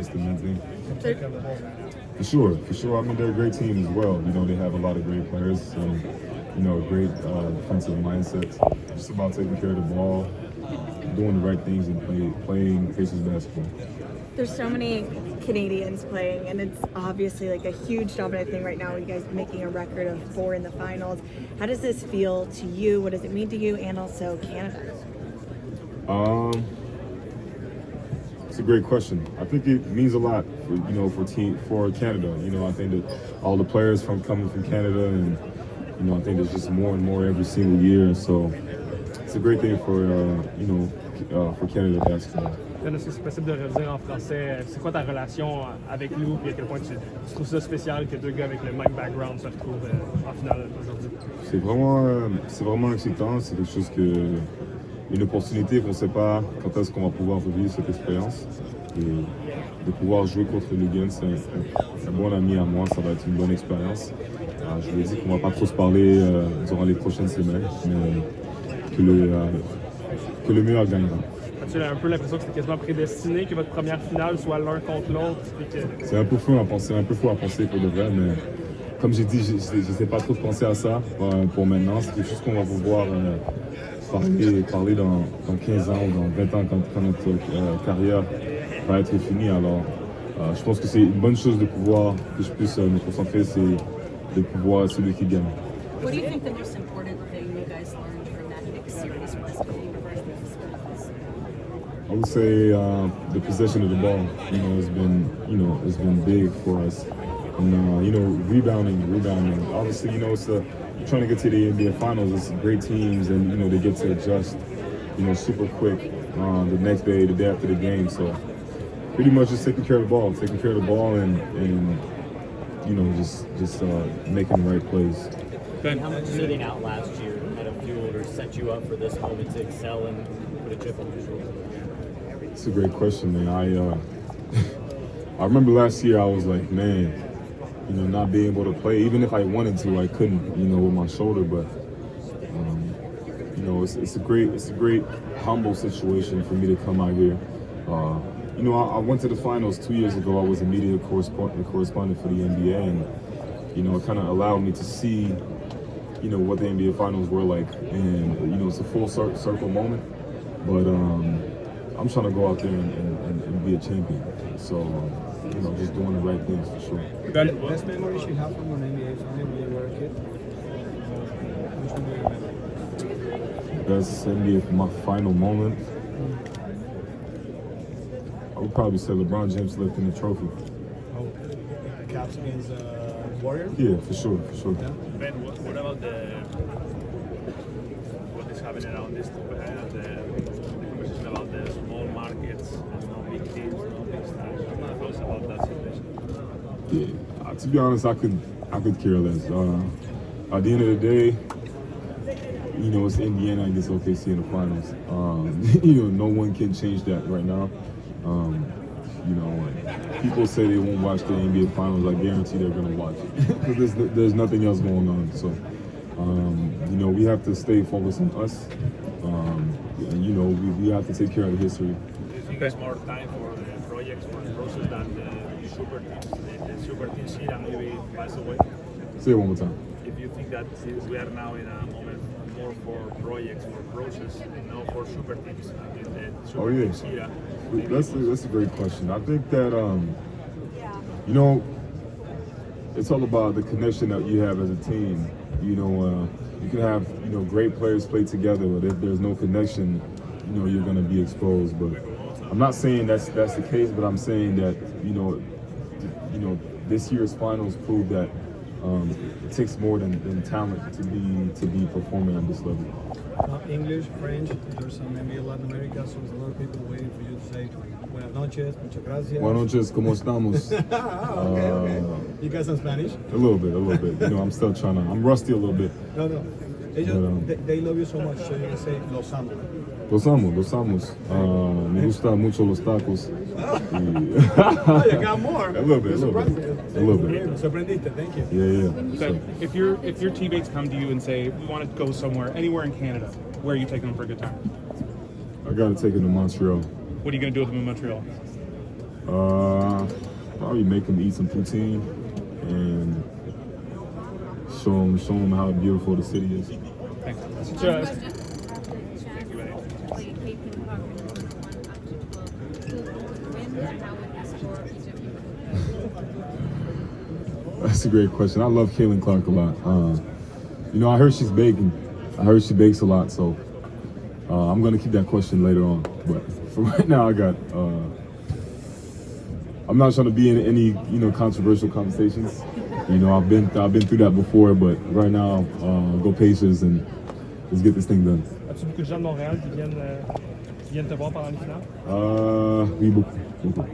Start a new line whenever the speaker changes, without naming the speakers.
It's the main thing. For sure. I mean, they're a great team as well. You know, they have a lot of great players and, you know, a great defensive mindset. Just about taking care of the ball, doing the right things, and playing Pacers basketball.
There's so many Canadians playing, and it's obviously like a huge dominant thing right now. You guys making a record of 4 in the finals. How does this feel to you? What does it mean to you, and also Canada?
It's a great question. I think it means a lot, for Canada. You know, I think that all the players coming from Canada, and you know, I think there's just more and more every single year. So it's a great thing for Canada basketball.
Est-ce que c'est possible de redire en français, c'est quoi ta relation avec nous, et à quel point tu trouves ça spécial que deux gars avec le même background se retrouvent en finale aujourd'hui?
C'est vraiment excitant. C'est quelque chose une opportunité qu'on ne sait pas quand est-ce qu'on va pouvoir revivre cette expérience. Et de pouvoir jouer contre Lugan, c'est un bon ami à moi, ça va être une bonne expérience. Je lui ai dit qu'on ne va pas trop se parler durant les prochaines semaines, mais que le meilleur gagnera.
As-tu un peu l'impression que c'était quasiment prédestiné que votre première finale soit l'un contre l'autre?
C'est un peu fou à penser pour de vrai, mais comme j'ai dit, je ne sais pas trop penser à ça pour maintenant. C'est quelque chose qu'on va pouvoir parler dans 15 ans ou dans 20 ans quand notre carrière va être finie. Alors, je pense que c'est une bonne chose que je puisse me concentrer, c'est de pouvoir celui qui gagne.
What do you think the most important thing you guys learned from that series was for the University of Wisconsin?
I would say the possession of the ball. It's been big for us, and rebounding. Obviously, it's trying to get to the NBA Finals. It's great teams, and they get to adjust, super quick the next day, the day after the game. So pretty much just taking care of the ball, and just making the right plays.
Ben, how much sitting out last year had a fueled or set you up for this moment to excel and put a chip on your shoulder?
It's a great question, man. I remember last year I was like, man, not being able to play. Even if I wanted to, I couldn't, with my shoulder. But it's a great humble situation for me to come out here. I went to the finals 2 years ago. I was a media correspondent for the NBA, and it kind of allowed me to see, what the NBA finals were like. And it's a full circle moment. But I'm trying to go out there and be a champion. So, just doing the right things for sure.
Best memories you have from an NBA final when you were a kid? Which one do you remember?
Best NBA final moment? I would probably say LeBron James lifting the trophy.
Oh, the Caps against Warriors?
Yeah, for sure.
Yeah.
Ben, what about what is happening around this conversation about the small markets and no big teams, no big stars? What else about that situation?
Yeah, to be honest, I could care less. At the end of the day, it's Indiana against OKC in the finals. No one can change that right now. People say they won't watch the NBA finals. I guarantee they're going to watch it because there's nothing else going on. So, we have to stay focused on us. And we have to take care of the history.
Do you think it's more time for the projects, for the process than the super teams? The super teams here and maybe pass away?
Say it one more time.
If you think that since we are now in a moment more for projects, for process, and not for super teams, I mean the super teams here.
That's a great question. I think that it's all about the connection that you have as a team. You can have great players play together, but if there's no connection, you're going to be exposed. But I'm not saying that's the case, but I'm saying that this year's finals proved that it takes more than talent to be performing at this level.
English, French, there's some NBA Latin America, so there's a lot of people waiting for you to say buenas noches, muchas gracias.
Buenas noches, ¿cómo estamos?
Okay. You got some Spanish?
A little bit. I'm still I'm rusty a little bit.
No. They love you so much, so you can say los amo.
Los amos. Me gusta mucho los tacos.
Oh, you got more.
A little bit.
Sorprendiste, thank you.
Yeah.
So if your teammates come to you and say, we want to go somewhere, anywhere in Canada, where are you taking them for a good time?
I got to take them to Montreal.
What are you going to do with them in Montreal?
Probably make them eat some poutine and show them how beautiful the city is.
Si tu as-
That's a great question. I love Caitlin Clark a lot. You know, I heard she's baking. I heard she bakes a lot, so I'm gonna keep that question later on. But for right now, I got. I'm not trying to be in any controversial conversations. You know, I've been through that before, but right now, go Pacers and let's get this thing done.
As-tu beaucoup de gens de Montréal qui viennent te voir pendant les finales?
Oui, beaucoup.